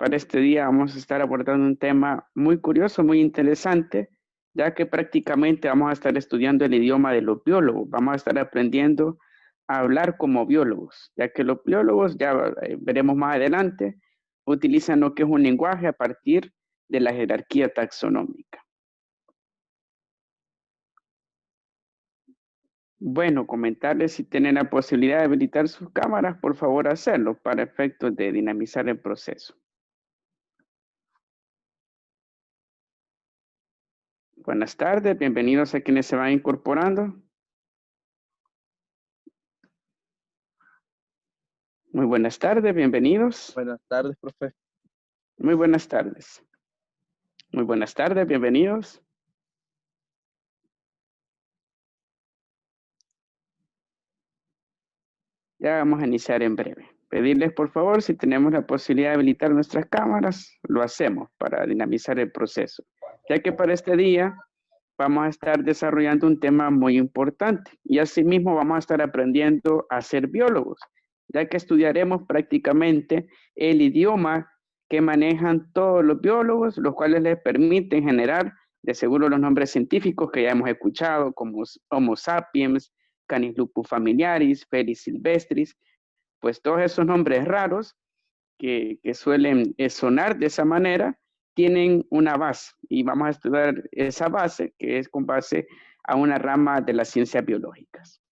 Para este día vamos a estar abordando un tema muy curioso, muy interesante, ya que prácticamente vamos a estar estudiando el idioma de los biólogos. Vamos a estar aprendiendo a hablar como biólogos, ya que los biólogos, ya veremos más adelante, utilizan lo que es un lenguaje a partir de la jerarquía taxonómica. Bueno, comentarles si tienen la posibilidad de habilitar sus cámaras, por favor hacerlo para efectos de dinamizar el proceso. Buenas tardes, bienvenidos a quienes se van incorporando. Muy buenas tardes, bienvenidos. Buenas tardes, profe. Muy buenas tardes. Muy buenas tardes, bienvenidos. Ya vamos a iniciar en breve. Pedirles por favor, si tenemos la posibilidad de habilitar nuestras cámaras, lo hacemos para dinamizar el proceso. Ya que para este día vamos a estar desarrollando un tema muy importante y asimismo vamos a estar aprendiendo a ser biólogos, ya que estudiaremos prácticamente el idioma que manejan todos los biólogos, los cuales les permiten generar de seguro los nombres científicos que ya hemos escuchado, como Homo sapiens, Canis lupus familiaris, Felis silvestris, pues todos esos nombres raros que suelen sonar de esa manera, tienen una base y vamos a estudiar esa base que es con base a una rama de las ciencias biológicas.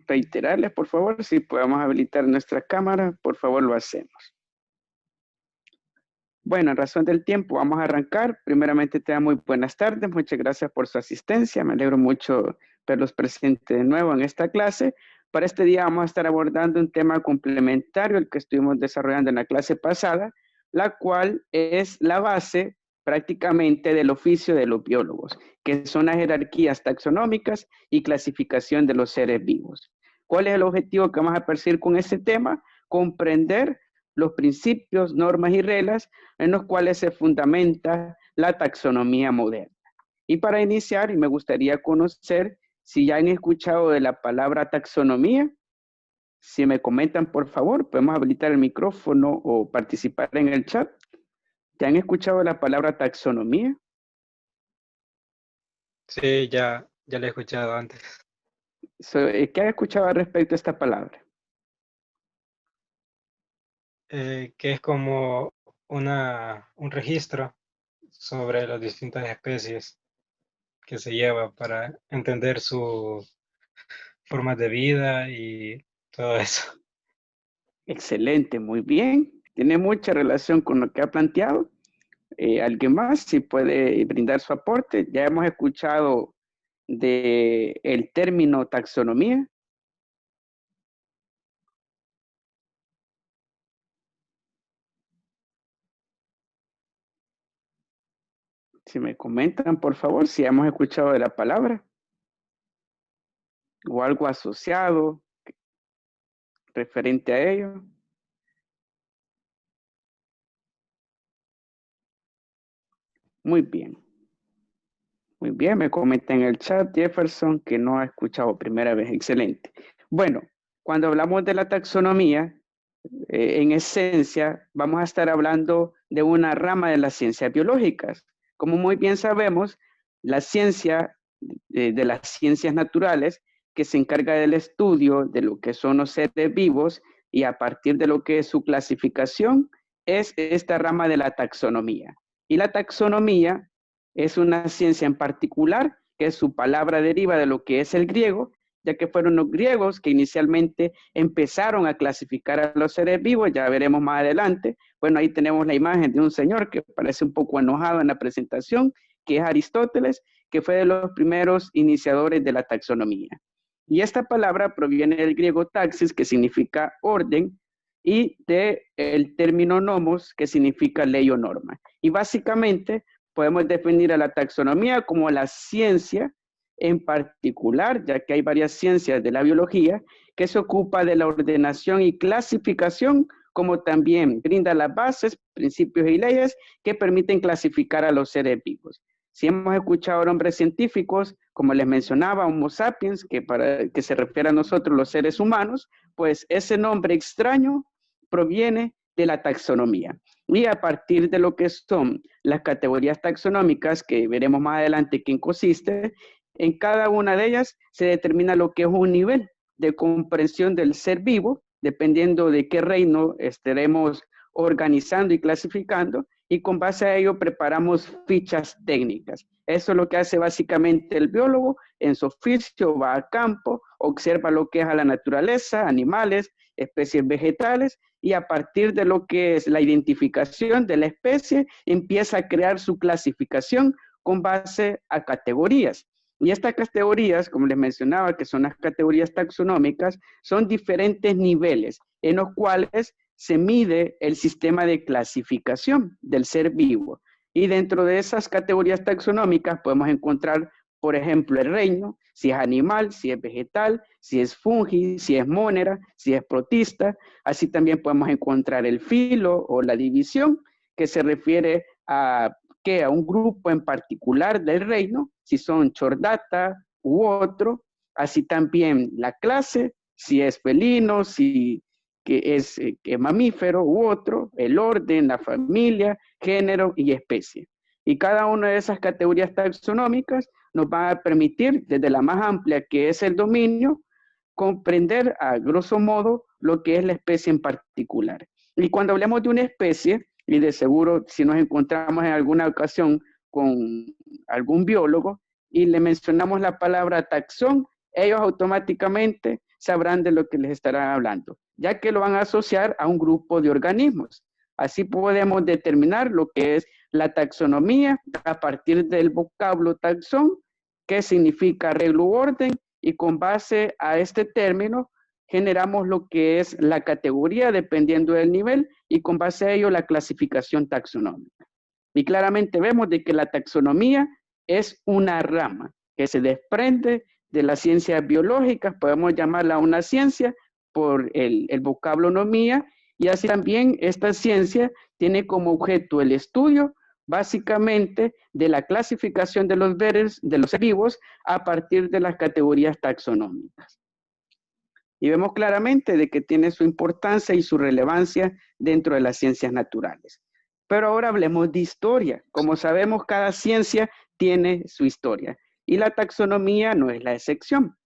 Reiterarles, por favor, si podemos habilitar nuestra cámara, por favor lo hacemos. Bueno, en razón del tiempo, vamos a arrancar. Primeramente, te da muy buenas tardes. Muchas gracias por su asistencia. Me alegro mucho verlos presentes de nuevo en esta clase. Para este día vamos a estar abordando un tema complementario al que estuvimos desarrollando en la clase pasada, la cual es la base prácticamente del oficio de los biólogos, que son las jerarquías taxonómicas y clasificación de los seres vivos. ¿Cuál es el objetivo que vamos a perseguir con este tema? Comprender los principios, normas y reglas en los cuales se fundamenta la taxonomía moderna. Y para iniciar, y me gustaría conocer si ya han escuchado de la palabra taxonomía. Si me comentan, por favor, podemos habilitar el micrófono o participar en el chat. ¿Ya han escuchado la palabra taxonomía? Sí, ya la he escuchado antes. ¿Qué han escuchado al respecto de esta palabra? Que es como un registro sobre las distintas especies que se lleva para entender su formas de vida y todo eso. Excelente, muy bien. Tiene mucha relación con lo que ha planteado. ¿Alguien más si puede brindar su aporte? Ya hemos escuchado del término taxonomía. Si me comentan, por favor, si hemos escuchado de la palabra o algo asociado referente a ello. Muy bien. Muy bien, me comenta en el chat Jefferson que no ha escuchado primera vez. Excelente. Bueno, cuando hablamos de la taxonomía, en esencia, vamos a estar hablando de una rama de las ciencias biológicas. Como muy bien sabemos, la ciencia de las ciencias naturales, que se encarga del estudio de lo que son los seres vivos y a partir de lo que es su clasificación, es esta rama de la taxonomía. Y la taxonomía es una ciencia en particular, que su palabra deriva de lo que es el griego, ya que fueron los griegos que inicialmente empezaron a clasificar a los seres vivos, ya veremos más adelante. Bueno, ahí tenemos la imagen de un señor que parece un poco enojado en la presentación, que es Aristóteles, que fue de los primeros iniciadores de la taxonomía. Y esta palabra proviene del griego taxis, que significa orden, y del término nomos, que significa ley o norma. Y básicamente podemos definir a la taxonomía como la ciencia en particular, ya que hay varias ciencias de la biología, que se ocupa de la ordenación y clasificación, como también brinda las bases, principios y leyes que permiten clasificar a los seres vivos. Si hemos escuchado nombres científicos, como les mencionaba, Homo sapiens, que se refiere a nosotros los seres humanos, pues ese nombre extraño proviene de la taxonomía. Y a partir de lo que son las categorías taxonómicas, que veremos más adelante en consiste, en cada una de ellas se determina lo que es un nivel de comprensión del ser vivo, dependiendo de qué reino estaremos organizando y clasificando, y con base a ello preparamos fichas técnicas. Eso es lo que hace básicamente el biólogo en su oficio, va a campo, observa lo que es a la naturaleza, animales, especies vegetales, y a partir de lo que es la identificación de la especie, empieza a crear su clasificación con base a categorías. Y estas categorías, como les mencionaba, que son las categorías taxonómicas, son diferentes niveles en los cuales se mide el sistema de clasificación del ser vivo. Y dentro de esas categorías taxonómicas podemos encontrar, por ejemplo, el reino, si es animal, si es vegetal, si es fungi, si es monera, si es protista. Así también podemos encontrar el filo o la división, que se refiere a un grupo en particular del reino, si son chordata u otro. Así también la clase, si es felino, si que es mamífero u otro, el orden, la familia, género y especie. Y cada una de esas categorías taxonómicas nos va a permitir, desde la más amplia que es el dominio, comprender a grosso modo lo que es la especie en particular. Y cuando hablamos de una especie, y de seguro si nos encontramos en alguna ocasión con algún biólogo y le mencionamos la palabra taxón, ellos automáticamente sabrán de lo que les estarán hablando, ya que lo van a asociar a un grupo de organismos. Así podemos determinar lo que es la taxonomía a partir del vocablo taxón, que significa regla u orden, y con base a este término generamos lo que es la categoría dependiendo del nivel y con base a ello la clasificación taxonómica. Y claramente vemos de que la taxonomía es una rama que se desprende de las ciencias biológicas, podemos llamarla una ciencia por el vocablo nomía, y así también esta ciencia tiene como objeto el estudio básicamente de la clasificación de los seres vivos a partir de las categorías taxonómicas. Y vemos claramente de que tiene su importancia y su relevancia dentro de las ciencias naturales. Pero ahora hablemos de historia. Como sabemos, cada ciencia tiene su historia y la taxonomía no es la excepción.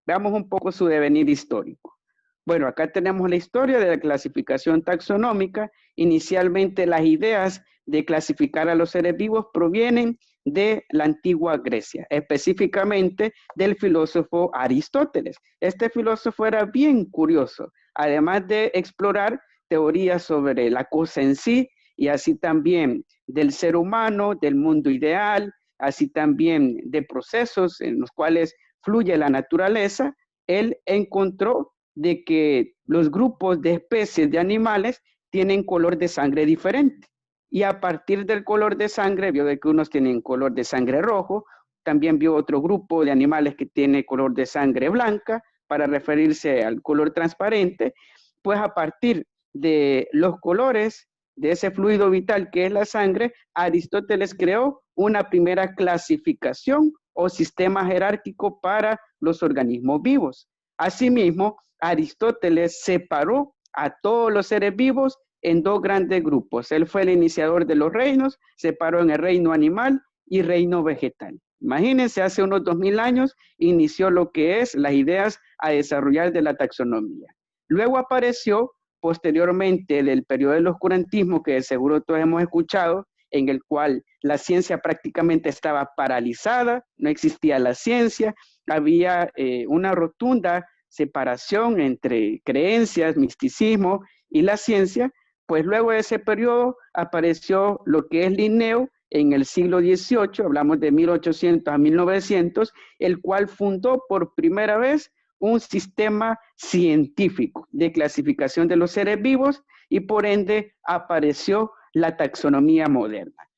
Veamos un poco su devenir histórico. Bueno, acá tenemos la historia de la clasificación taxonómica. Inicialmente las ideas de clasificar a los seres vivos provienen de la antigua Grecia, específicamente del filósofo Aristóteles. Este filósofo era bien curioso, además de explorar teorías sobre la cosa en sí y así también del ser humano, del mundo ideal, así también de procesos en los cuales fluye la naturaleza. Él encontró de que los grupos de especies de animales tienen color de sangre diferente. Y a partir del color de sangre, vio de que unos tienen color de sangre rojo, también vio otro grupo de animales que tiene color de sangre blanca, para referirse al color transparente. Pues a partir de los colores de ese fluido vital que es la sangre, Aristóteles creó una primera clasificación o sistema jerárquico para los organismos vivos. Asimismo, Aristóteles separó a todos los seres vivos en dos grandes grupos. Él fue el iniciador de los reinos, separó en el reino animal y reino vegetal. Imagínense, hace unos 2000 años inició lo que es las ideas a desarrollar de la taxonomía. Luego apareció posteriormente del periodo del oscurantismo, que de seguro todos hemos escuchado, en el cual la ciencia prácticamente estaba paralizada, no existía la ciencia, había una rotunda separación entre creencias, misticismo y la ciencia. Pues luego de ese periodo apareció lo que es Linneo en el siglo XVIII, hablamos de 1800 a 1900, el cual fundó por primera vez un sistema científico de clasificación de los seres vivos y por ende apareció la taxonomía moderna.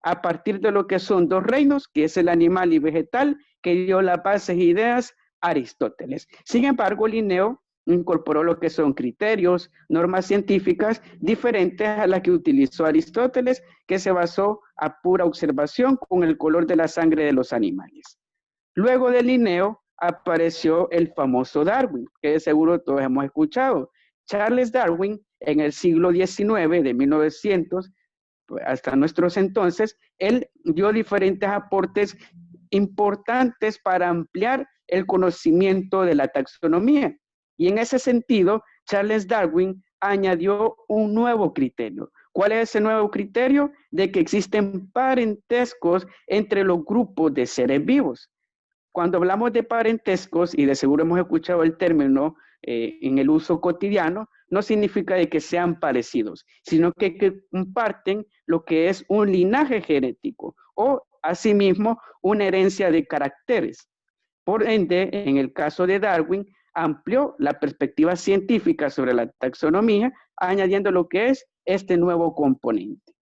A partir de lo que son dos reinos, que es el animal y vegetal, que dio las bases e ideas a Aristóteles. Sin embargo, Linneo incorporó lo que son criterios, normas científicas diferentes a las que utilizó Aristóteles, que se basó a pura observación con el color de la sangre de los animales. Luego de Linneo apareció el famoso Darwin, que de seguro todos hemos escuchado. Charles Darwin, en el siglo XIX, de 1900 hasta nuestros entonces, él dio diferentes aportes importantes para ampliar el conocimiento de la taxonomía. Y en ese sentido, Charles Darwin añadió un nuevo criterio. ¿Cuál es ese nuevo criterio? De que existen parentescos entre los grupos de seres vivos. Cuando hablamos de parentescos, y de seguro hemos escuchado el término en el uso cotidiano, no significa de que sean parecidos, sino que comparten lo que es un linaje genético o, asimismo, una herencia de caracteres. Por ende, en el caso de Darwin, amplió la perspectiva científica sobre la taxonomía, añadiendo lo que es este nuevo componente.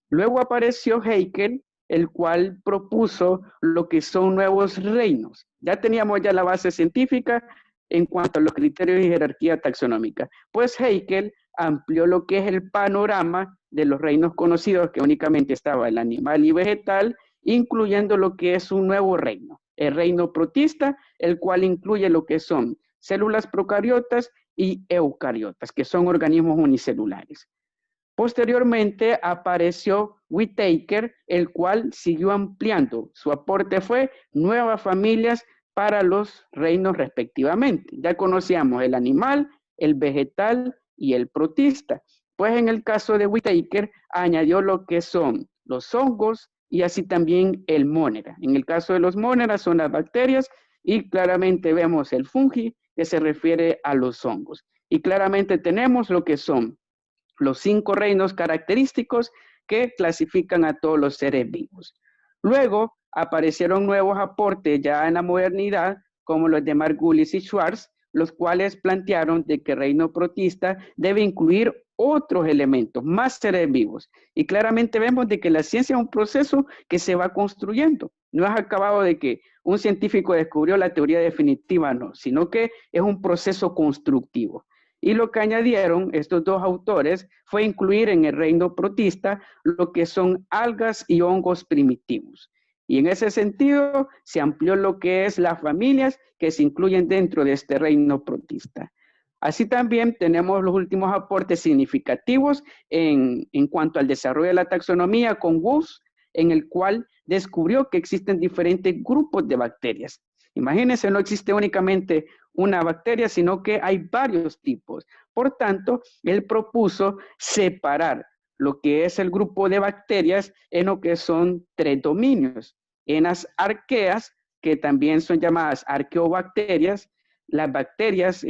Luego apareció Haeckel, el cual propuso lo que son nuevos reinos. Ya teníamos ya la base científica en cuanto a los criterios y jerarquía taxonómica. Pues Haeckel amplió lo que es el panorama de los reinos conocidos, que únicamente estaba el animal y vegetal, incluyendo lo que es un nuevo reino, el reino protista, el cual incluye lo que son células procariotas y eucariotas, que son organismos unicelulares. Posteriormente apareció Whittaker, el cual siguió ampliando. Su aporte fue nuevas familias para los reinos respectivamente. Ya conocíamos el animal, el vegetal y el protista. Pues en el caso de Whittaker añadió lo que son los hongos y así también el mónera. En el caso de los móneras son las bacterias y claramente vemos el fungi que se refiere a los hongos. Y claramente tenemos lo que son los 5 reinos característicos que clasifican a todos los seres vivos. Luego aparecieron nuevos aportes ya en la modernidad, como los de Margulis y Schwartz, los cuales plantearon de que el reino protista debe incluir otros elementos, más seres vivos. Y claramente vemos de que la ciencia es un proceso que se va construyendo. No es acabado de que un científico descubrió la teoría definitiva, no, sino que es un proceso constructivo. Y lo que añadieron estos dos autores fue incluir en el reino protista lo que son algas y hongos primitivos. Y en ese sentido se amplió lo que es las familias que se incluyen dentro de este reino protista. Así también tenemos los últimos aportes significativos en cuanto al desarrollo de la taxonomía con Woese, en el cual descubrió que existen diferentes grupos de bacterias. Imagínense, no existe únicamente una bacteria, sino que hay varios tipos. Por tanto, él propuso separar lo que es el grupo de bacterias en lo que son 3 dominios. En las arqueas, que también son llamadas arqueobacterias, las bacterias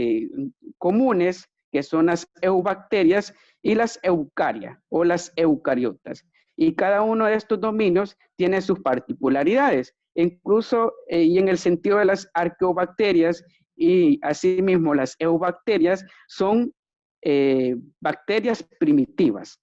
comunes, que son las eubacterias, y las eucarias o las eucariotas. Y cada uno de estos dominios tiene sus particularidades. Incluso, y en el sentido de las arqueobacterias y asimismo las eubacterias son bacterias primitivas,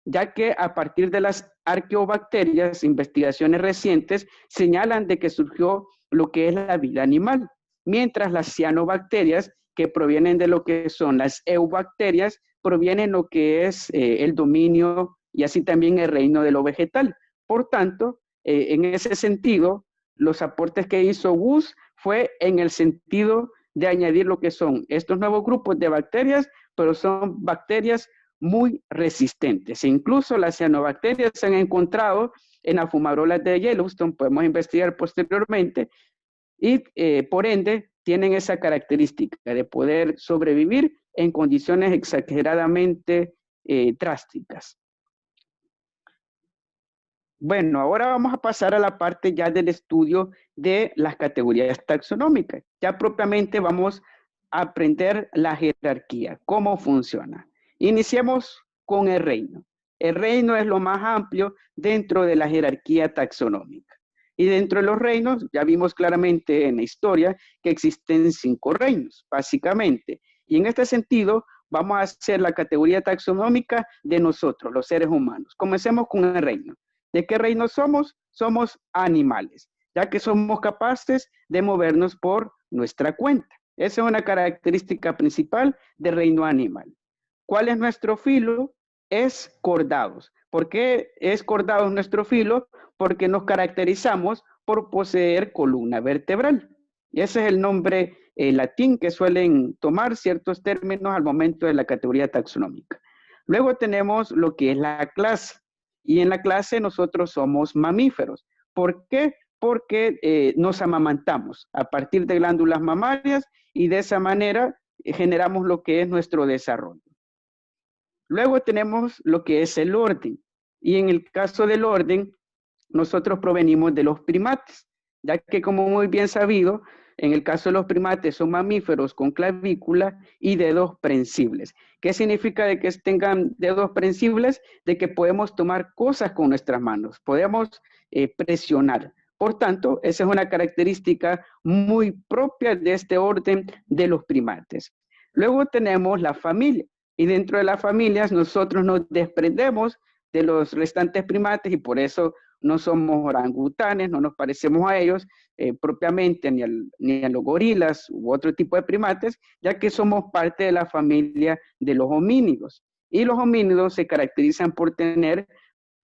ya que a partir de las arqueobacterias, investigaciones recientes señalan de que surgió lo que es la vida animal, mientras las cianobacterias, que provienen de lo que son las eubacterias, provienen de lo que es el dominio y así también el reino de lo vegetal. Por tanto, en ese sentido, los aportes que hizo Woese fue en el sentido de añadir lo que son estos nuevos grupos de bacterias, pero son bacterias muy resistentes. E incluso las cianobacterias se han encontrado en las fumarolas de Yellowstone, podemos investigar posteriormente, y por ende tienen esa característica de poder sobrevivir en condiciones exageradamente drásticas. Bueno, ahora vamos a pasar a la parte ya del estudio de las categorías taxonómicas. Ya propiamente vamos a aprender la jerarquía, cómo funciona. Iniciemos con el reino. El reino es lo más amplio dentro de la jerarquía taxonómica. Y dentro de los reinos, ya vimos claramente en la historia que existen 5 reinos, básicamente. Y en este sentido, vamos a hacer la categoría taxonómica de nosotros, los seres humanos. Comencemos con el reino. ¿De qué reino somos? Somos animales, ya que somos capaces de movernos por nuestra cuenta. Esa es una característica principal del reino animal. ¿Cuál es nuestro filo? Es cordados. ¿Por qué es cordados nuestro filo? Porque nos caracterizamos por poseer columna vertebral. Y ese es el nombre latín que suelen tomar ciertos términos al momento de la categoría taxonómica. Luego tenemos lo que es la clase. Y en la clase nosotros somos mamíferos. ¿Por qué? Porque nos amamantamos a partir de glándulas mamarias y de esa manera generamos lo que es nuestro desarrollo. Luego tenemos lo que es el orden. Y en el caso del orden, nosotros provenimos de los primates, ya que como muy bien sabido, en el caso de los primates son mamíferos con clavícula y dedos prensibles. ¿Qué significa de que tengan dedos prensibles? De que podemos tomar cosas con nuestras manos, podemos presionar. Por tanto, esa es una característica muy propia de este orden de los primates. Luego tenemos la familia, y dentro de las familias nosotros nos desprendemos de los restantes primates y por eso no somos orangutanes, no nos parecemos a ellos propiamente ni a los gorilas u otro tipo de primates, ya que somos parte de la familia de los homínidos. Y los homínidos se caracterizan por tener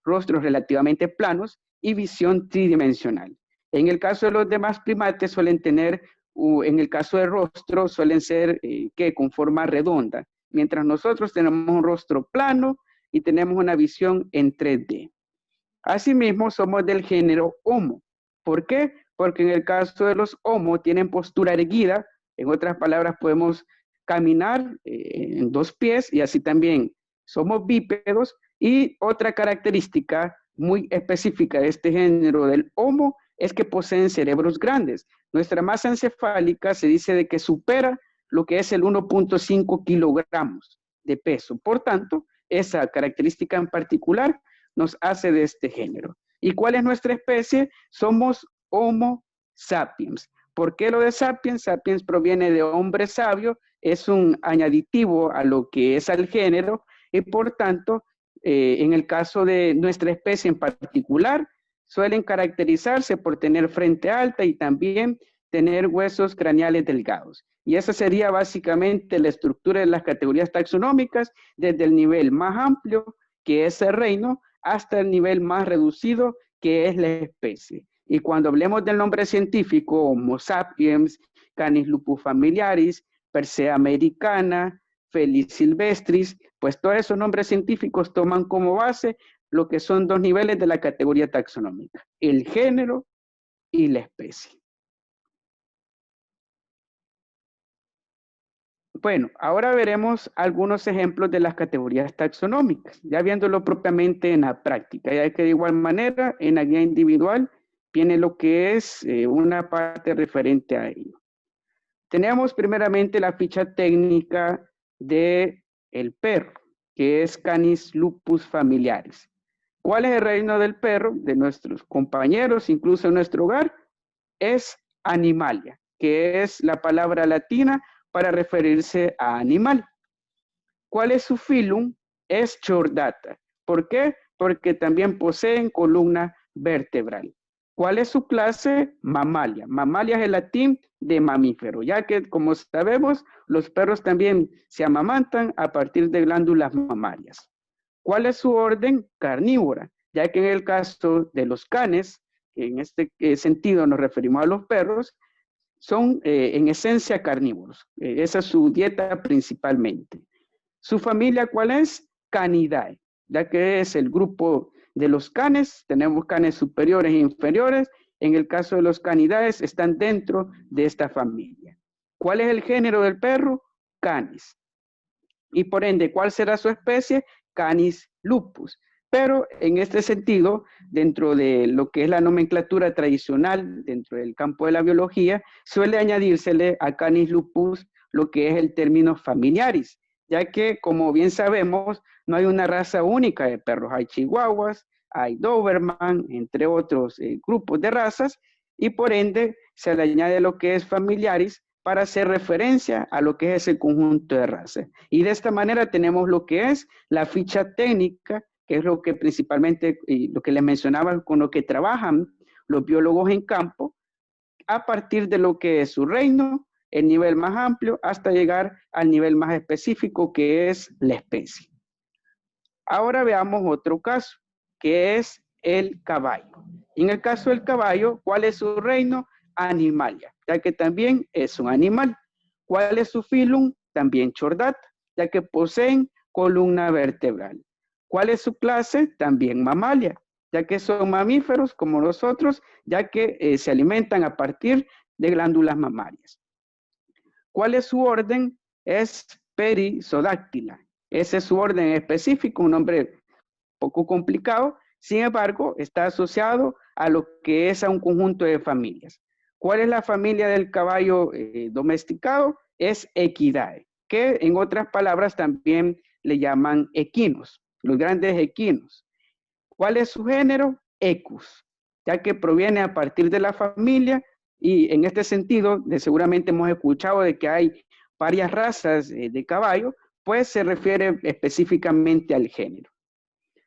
rostros relativamente planos y visión tridimensional. En el caso de los demás primates suelen tener, en el caso del rostro, suelen ser con forma redonda, mientras nosotros tenemos un rostro plano y tenemos una visión en 3D. Asimismo, somos del género Homo. ¿Por qué? Porque en el caso de los Homo tienen postura erguida, en otras palabras podemos caminar en 2 pies y así también somos bípedos. Y otra característica muy específica de este género del Homo es que poseen cerebros grandes. Nuestra masa encefálica se dice de que supera lo que es el 1.5 kilogramos de peso. Por tanto, esa característica en particular nos hace de este género. ¿Y cuál es nuestra especie? Somos Homo sapiens. ¿Por qué lo de sapiens? Sapiens proviene de hombre sabio, es un añaditivo a lo que es al género y por tanto, en el caso de nuestra especie en particular, suelen caracterizarse por tener frente alta y también tener huesos craneales delgados. Y esa sería básicamente la estructura de las categorías taxonómicas desde el nivel más amplio, que es el reino, hasta el nivel más reducido, que es la especie. Y cuando hablemos del nombre científico, Homo sapiens, Canis lupus familiaris, Persea americana, Felis silvestris, pues todos esos nombres científicos toman como base lo que son 2 niveles de la categoría taxonómica, el género y la especie. Bueno, ahora veremos algunos ejemplos de las categorías taxonómicas, ya viéndolo propiamente en la práctica, ya que de igual manera en la guía individual viene lo que es una parte referente a ello. Tenemos primeramente la ficha técnica del perro, que es Canis lupus familiaris. ¿Cuál es el reino del perro? De nuestros compañeros, incluso en nuestro hogar, es animalia, que es la palabra latina para referirse a animal. ¿Cuál es su filum? Es chordata. ¿Por qué? Porque también poseen columna vertebral. ¿Cuál es su clase? Mamalia. Mamalia es el latín de mamífero, ya que, como sabemos, los perros también se amamantan a partir de glándulas mamarias. ¿Cuál es su orden? Carnívora, ya que en el caso de los canes, en este sentido nos referimos a los perros, son en esencia carnívoros. Esa es su dieta principalmente. ¿Su familia cuál es? Canidae, ya que es el grupo de los canes. Tenemos canes superiores e inferiores. En el caso de los canidaes están dentro de esta familia. ¿Cuál es el género del perro? Canis. Y por ende, ¿cuál será su especie? Canis lupus. Pero en este sentido, dentro de lo que es la nomenclatura tradicional, dentro del campo de la biología, suele añadírsele a Canis lupus lo que es el término familiaris, ya que, como bien sabemos, no hay una raza única de perros. Hay chihuahuas, hay doberman, entre otros grupos de razas, y por ende se le añade lo que es familiaris para hacer referencia a lo que es ese conjunto de razas. Y de esta manera tenemos lo que es la ficha técnica, que es lo que principalmente, y lo que les mencionaba, con lo que trabajan los biólogos en campo, a partir de lo que es su reino, el nivel más amplio, hasta llegar al nivel más específico, que es la especie. Ahora veamos otro caso, que es el caballo. Y en el caso del caballo, ¿cuál es su reino? Animalia, ya que también es un animal. ¿Cuál es su filum? También chordata, ya que poseen columna vertebral. ¿Cuál es su clase? También mamalia, ya que son mamíferos como nosotros, ya que se alimentan a partir de glándulas mamarias. ¿Cuál es su orden? Es perisodáctila. Ese es su orden específico, un nombre poco complicado, sin embargo, está asociado a lo que es a un conjunto de familias. ¿Cuál es la familia del caballo domesticado? Es Equidae, que en otras palabras también le llaman equinos, los grandes equinos. ¿Cuál es su género? Equus, ya que proviene a partir de la familia y en este sentido, seguramente hemos escuchado de que hay varias razas de caballo, pues se refiere específicamente al género.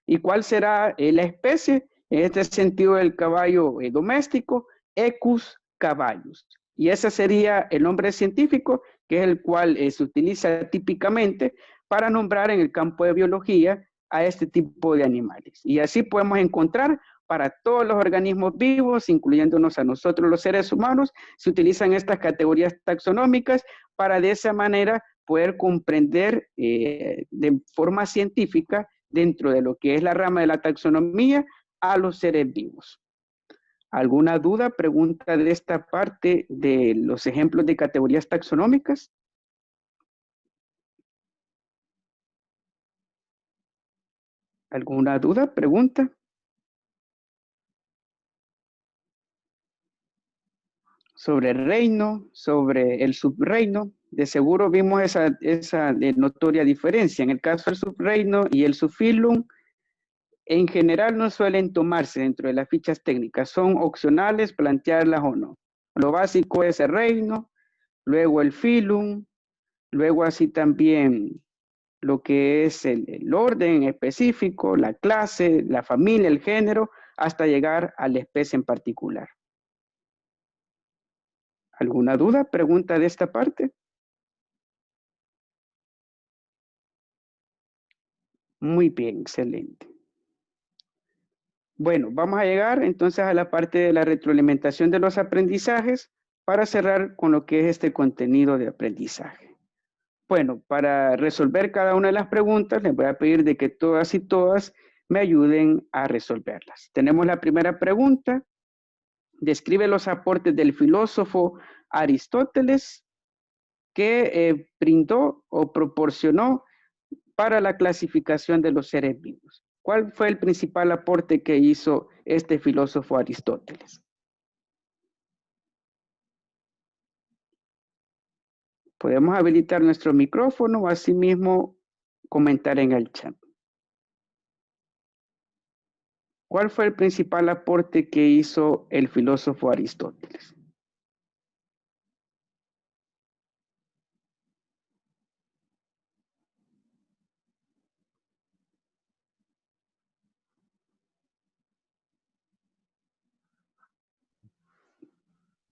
¿Y cuál será la especie? En este sentido del caballo doméstico, Equus caballus. Y ese sería el nombre científico, que es el cual se utiliza típicamente para nombrar en el campo de biología a este tipo de animales. Y así podemos encontrar para todos los organismos vivos, incluyéndonos a nosotros los seres humanos, se utilizan estas categorías taxonómicas para de esa manera poder comprender de forma científica dentro de lo que es la rama de la taxonomía a los seres vivos. ¿Alguna duda, pregunta de esta parte de los ejemplos de categorías taxonómicas? ¿Alguna duda, pregunta? Sobre el reino, sobre el subreino, de seguro vimos esa notoria diferencia. En el caso del subreino y el subfilum, en general no suelen tomarse dentro de las fichas técnicas, son opcionales plantearlas o no. Lo básico es el reino, luego el filum, luego así también lo que es el orden específico, la clase, la familia, el género, hasta llegar a la especie en particular. ¿Alguna duda, pregunta de esta parte? Muy bien, excelente. Bueno, vamos a llegar entonces a la parte de la retroalimentación de los aprendizajes para cerrar con lo que es este contenido de aprendizaje. Bueno, para resolver cada una de las preguntas, les voy a pedir de que todas y todas me ayuden a resolverlas. Tenemos la primera pregunta. Describe los aportes del filósofo Aristóteles que brindó o proporcionó para la clasificación de los seres vivos. ¿Cuál fue el principal aporte que hizo este filósofo Aristóteles? Podemos habilitar nuestro micrófono o asimismo comentar en el chat. ¿Cuál fue el principal aporte que hizo el filósofo Aristóteles?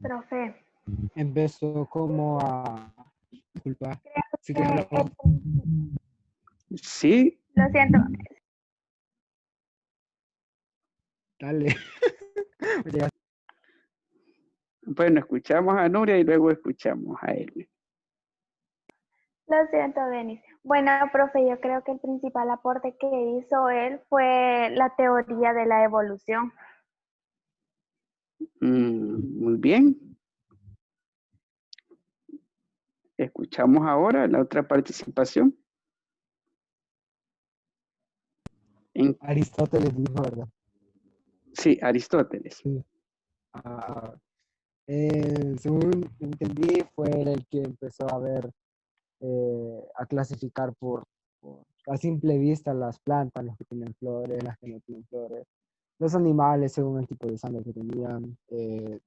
Profe. Empezó como a... Disculpa. Sí, sí. Lo siento. Dale. Bueno, escuchamos a Nuria y luego escuchamos a él. Lo siento, Denis. Bueno, profe, yo creo que el principal aporte que hizo él fue la teoría de la evolución. Muy bien. Escuchamos ahora la otra participación. Aristóteles dijo, ¿verdad? Sí, Aristóteles. Sí. Según entendí, fue el que empezó a ver, a clasificar por a simple vista las plantas, las que tienen flores, las que no tienen flores, los animales según el tipo de sangre que tenían,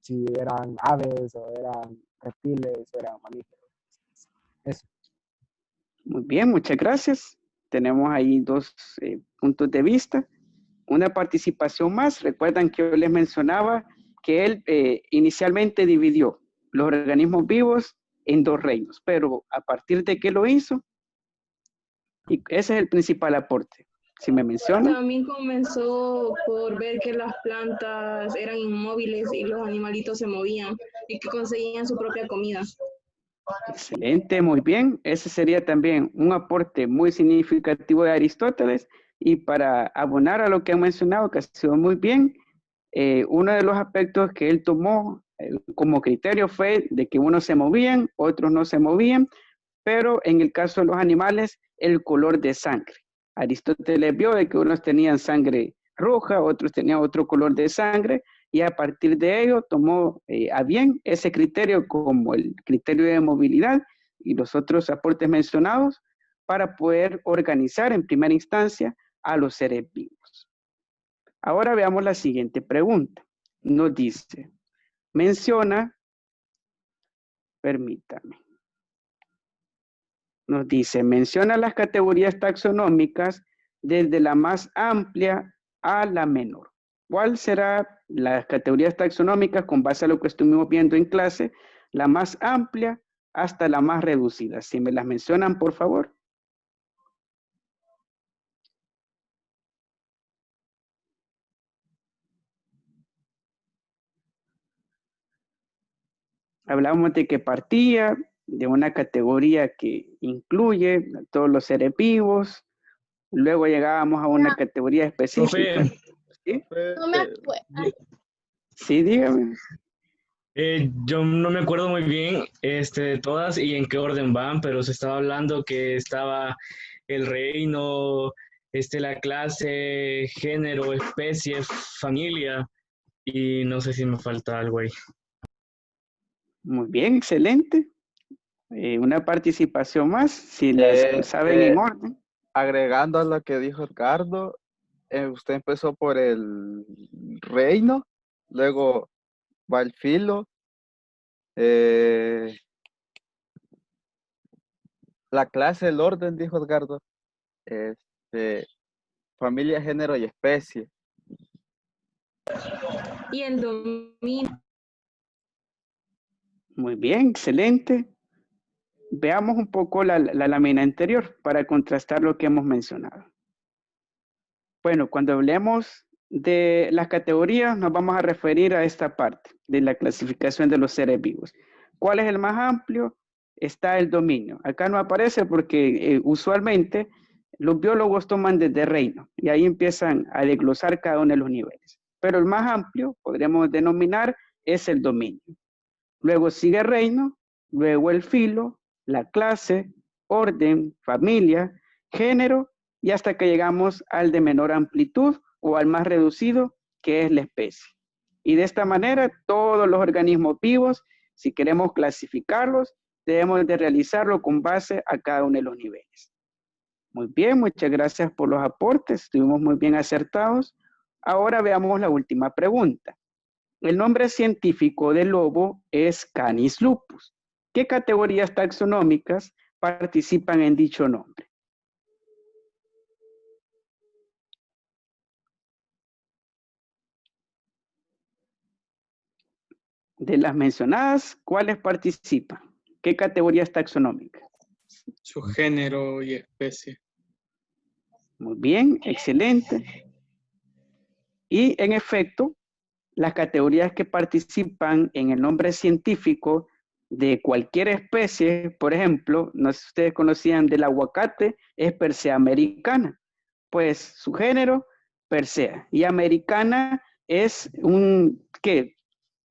si eran aves o eran reptiles o eran mamíferos. Eso. Muy bien, muchas gracias. Tenemos ahí dos puntos de vista. Una participación más. Recuerdan que yo les mencionaba que él inicialmente dividió los organismos vivos en dos reinos, pero a partir de que lo hizo, y ese es el principal aporte. Si me menciona. También comenzó por ver que las plantas eran inmóviles y los animalitos se movían y que conseguían su propia comida. Excelente, muy bien. Ese sería también un aporte muy significativo de Aristóteles. Y para abonar a lo que han mencionado, que ha sido muy bien, uno de los aspectos que él tomó como criterio fue de que unos se movían, otros no se movían, pero en el caso de los animales, el color de sangre. Aristóteles vio de que unos tenían sangre roja, otros tenían otro color de sangre, y a partir de ello tomó a bien ese criterio como el criterio de movilidad y los otros aportes mencionados para poder organizar en primera instancia a los seres vivos. Ahora veamos la siguiente pregunta. Nos dice, menciona, permítame. Nos dice, menciona las categorías taxonómicas desde la más amplia a la menor. ¿Cuál será las categorías taxonómicas con base a lo que estuvimos viendo en clase? La más amplia hasta la más reducida. Si me las mencionan, por favor. Hablamos de que partía de una categoría que incluye a todos los seres vivos. Luego llegábamos a una categoría específica. ¿Sí? No me acuerdo. Sí, dígame. Yo no me acuerdo muy bien de todas y en qué orden van, pero se estaba hablando que estaba el reino, la clase, género, especie, familia, y no sé si me falta algo ahí. Muy bien, excelente. Una participación más, si las saben en orden. Agregando a lo que dijo Edgardo, usted empezó por el reino, luego va el filo, la clase, el orden, dijo Edgardo, familia, género y especie. Y el dominio. Muy bien, excelente. Veamos un poco la lámina anterior para contrastar lo que hemos mencionado. Bueno, cuando hablemos de las categorías, nos vamos a referir a esta parte de la clasificación de los seres vivos. ¿Cuál es el más amplio? Está el dominio. Acá no aparece porque usualmente los biólogos toman desde reino y ahí empiezan a desglosar cada uno de los niveles. Pero el más amplio, podríamos denominar, es el dominio. Luego sigue reino, luego el filo, la clase, orden, familia, género, y hasta que llegamos al de menor amplitud o al más reducido, que es la especie. Y de esta manera, todos los organismos vivos, si queremos clasificarlos, debemos de realizarlo con base a cada uno de los niveles. Muy bien, muchas gracias por los aportes, estuvimos muy bien acertados. Ahora veamos la última pregunta. El nombre científico del lobo es Canis lupus. ¿Qué categorías taxonómicas participan en dicho nombre? De las mencionadas, ¿cuáles participan? ¿Qué categorías taxonómicas? Su género y especie. Muy bien, excelente. Y en efecto, las categorías que participan en el nombre científico de cualquier especie, por ejemplo, no sé si ustedes conocían del aguacate, es Persea americana. Pues su género, Persea. Y americana es un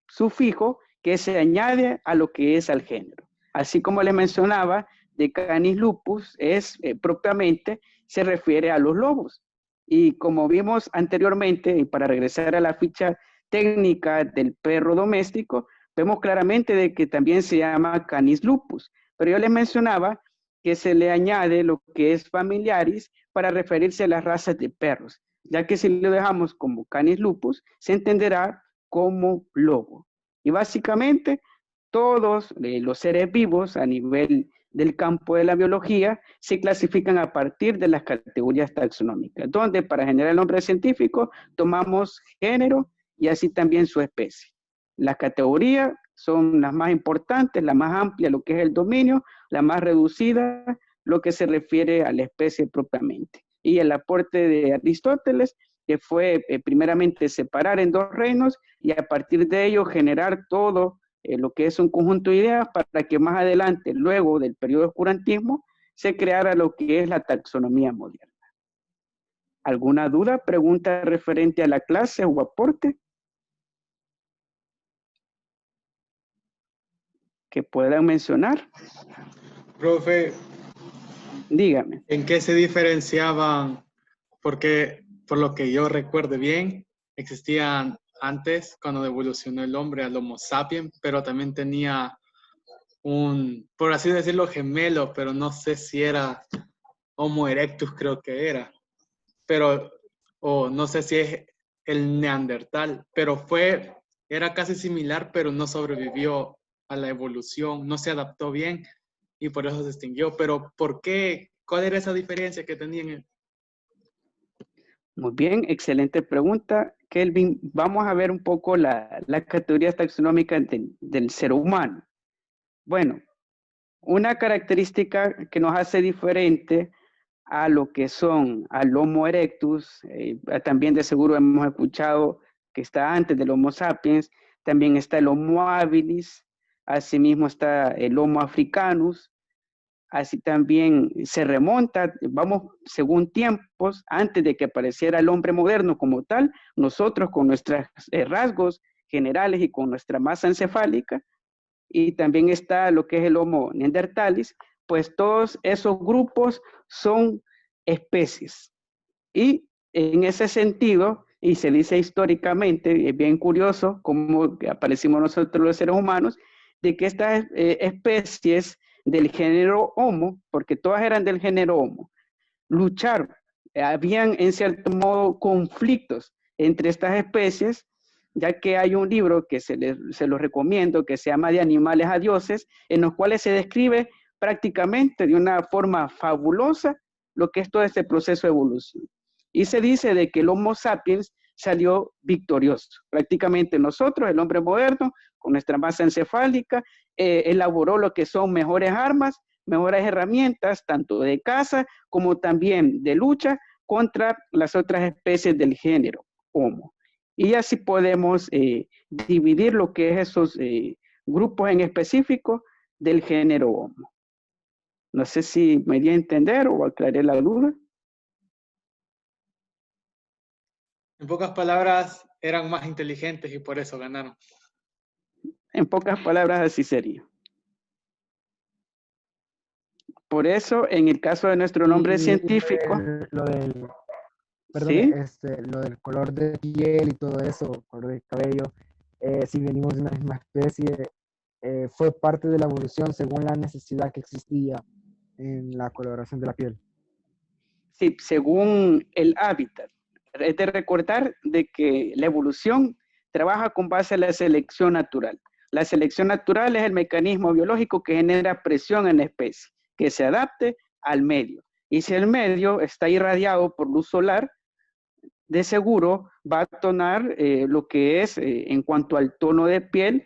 sufijo que se añade a lo que es al género. Así como les mencionaba, de Canis lupus es propiamente, se refiere a los lobos. Y como vimos anteriormente, y para regresar a la ficha técnica del perro doméstico, vemos claramente de que también se llama Canis lupus. Pero yo les mencionaba que se le añade lo que es familiaris para referirse a las razas de perros, ya que si lo dejamos como Canis lupus, se entenderá como lobo. Y básicamente todos los seres vivos a nivel del campo de la biología se clasifican a partir de las categorías taxonómicas, donde para generar el nombre científico tomamos género y así también su especie. Las categorías son las más importantes, la más amplia, lo que es el dominio, la más reducida, lo que se refiere a la especie propiamente. y el aporte de Aristóteles, que fue primeramente separar en dos reinos y a partir de ello generar todo lo que es un conjunto de ideas para que más adelante, luego del periodo de oscurantismo, se creara lo que es la taxonomía moderna. ¿Alguna duda, pregunta referente a la clase o aporte? Que puedan mencionar. Profe, Dígame. ¿en qué se diferenciaban? Porque, por lo que yo recuerde bien, existían antes, cuando evolucionó el hombre al Homo sapiens, pero también tenía un, por así decirlo, gemelo, pero no sé si era Homo erectus, creo que era. Pero, o no sé si es el neandertal, pero era casi similar, pero no sobrevivió a la evolución, no se adaptó bien y por eso se extinguió. Pero, ¿por qué? ¿Cuál era esa diferencia que tenían? Muy bien, excelente pregunta, Kelvin. Vamos a ver un poco las categorías taxonómicas del ser humano. Bueno, una característica que nos hace diferente a lo que son al Homo erectus, también de seguro hemos escuchado que está antes del Homo sapiens, también está el Homo habilis, asimismo está el Homo africanus, así también se remonta, vamos según tiempos, antes de que apareciera el hombre moderno como tal, nosotros con nuestros rasgos generales y con nuestra masa encefálica, y también está lo que es el Homo neanderthalis, pues todos esos grupos son especies. Y en ese sentido, y se dice históricamente, es bien curioso cómo aparecimos nosotros los seres humanos, de que estas especies del género Homo, porque todas eran del género Homo, lucharon. Habían en cierto modo conflictos entre estas especies, ya que hay un libro que se lo recomiendo, que se llama De animales a dioses, en los cuales se describe prácticamente de una forma fabulosa lo que es todo este proceso de evolución. Y se dice de que el Homo sapiens salió victorioso. Prácticamente nosotros, el hombre moderno, con nuestra masa encefálica, elaboró lo que son mejores armas, mejores herramientas, tanto de caza como también de lucha contra las otras especies del género Homo. Y así podemos dividir lo que es esos grupos en específico del género Homo. No sé si me di a entender o aclaré la duda. En pocas palabras, eran más inteligentes y por eso ganaron. En pocas palabras, así sería. Por eso, en el caso de nuestro nombre científico... Perdón, ¿sí? Lo del color de piel y todo eso, color de cabello, si venimos de una misma especie, fue parte de la evolución según la necesidad que existía en la coloración de la piel. Sí, según el hábitat. Es de recordar de que la evolución trabaja con base a la selección natural. La selección natural es el mecanismo biológico que genera presión en la especie, que se adapte al medio. Y si el medio está irradiado por luz solar, de seguro va a tonar lo que es, en cuanto al tono de piel,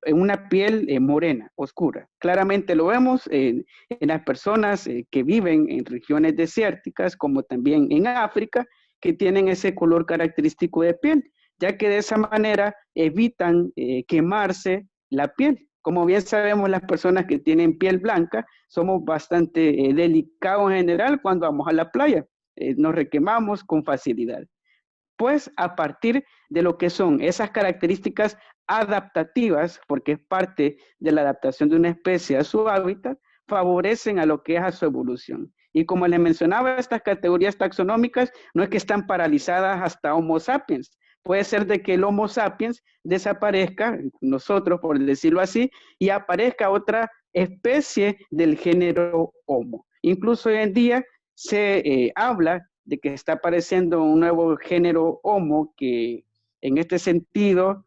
una piel morena, oscura. Claramente lo vemos en las personas que viven en regiones desérticas, como también en África, que tienen ese color característico de piel, ya que de esa manera evitan quemarse la piel. Como bien sabemos, las personas que tienen piel blanca somos bastante delicados en general cuando vamos a la playa. Nos requemamos con facilidad. Pues a partir de lo que son esas características adaptativas, porque es parte de la adaptación de una especie a su hábitat, favorecen a lo que es a su evolución. Y como les mencionaba, estas categorías taxonómicas no es que están paralizadas hasta Homo sapiens. Puede ser de que el Homo sapiens desaparezca, nosotros por decirlo así, y aparezca otra especie del género Homo. Incluso hoy en día se habla de que está apareciendo un nuevo género Homo que en este sentido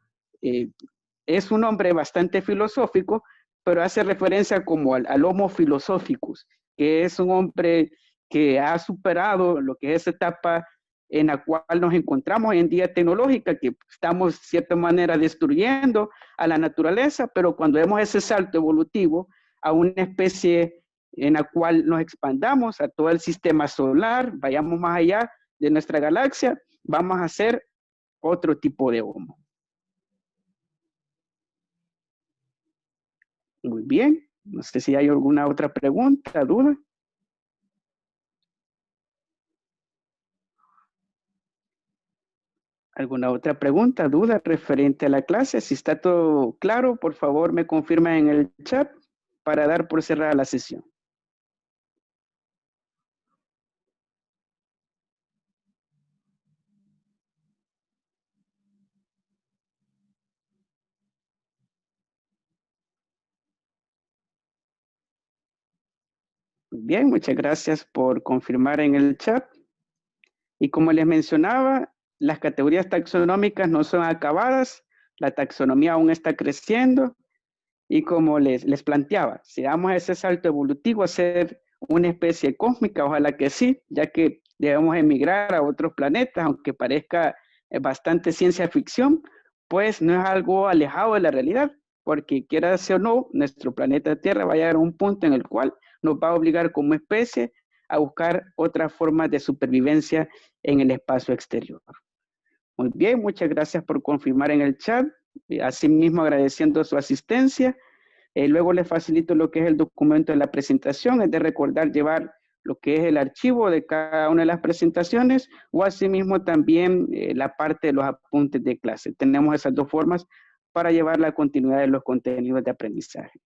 es un nombre bastante filosófico, pero hace referencia como al Homo philosophicus, que es un hombre que ha superado lo que es esa etapa en la cual nos encontramos hoy en día tecnológica, que estamos de cierta manera destruyendo a la naturaleza, pero cuando vemos ese salto evolutivo a una especie en la cual nos expandamos a todo el sistema solar, vayamos más allá de nuestra galaxia, vamos a hacer otro tipo de Homo. Muy bien, no sé si hay alguna otra pregunta, duda. ¿Alguna otra pregunta, duda referente a la clase? Si está todo claro, por favor me confirma en el chat para dar por cerrada la sesión. Bien, muchas gracias por confirmar en el chat. Y como les mencionaba, las categorías taxonómicas no son acabadas, la taxonomía aún está creciendo y como les planteaba, si damos ese salto evolutivo a ser una especie cósmica, ojalá que sí, ya que debemos emigrar a otros planetas, aunque parezca bastante ciencia ficción, pues no es algo alejado de la realidad, porque quiera sea o no, nuestro planeta Tierra va a llegar a un punto en el cual nos va a obligar como especie a buscar otras formas de supervivencia en el espacio exterior. Muy bien, muchas gracias por confirmar en el chat, asimismo agradeciendo su asistencia. Luego les facilito lo que es el documento de la presentación, es de recordar llevar lo que es el archivo de cada una de las presentaciones o asimismo también la parte de los apuntes de clase. Tenemos esas dos formas para llevar la continuidad de los contenidos de aprendizaje.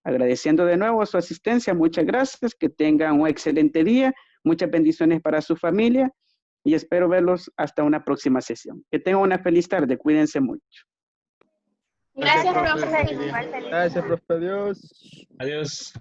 Agradeciendo de nuevo su asistencia, muchas gracias, que tengan un excelente día, muchas bendiciones para su familia y espero verlos hasta una próxima sesión. Que tengan una feliz tarde, cuídense mucho. Gracias, profe. profe. Igual, feliz Gracias, día. profe. Adiós. Adiós.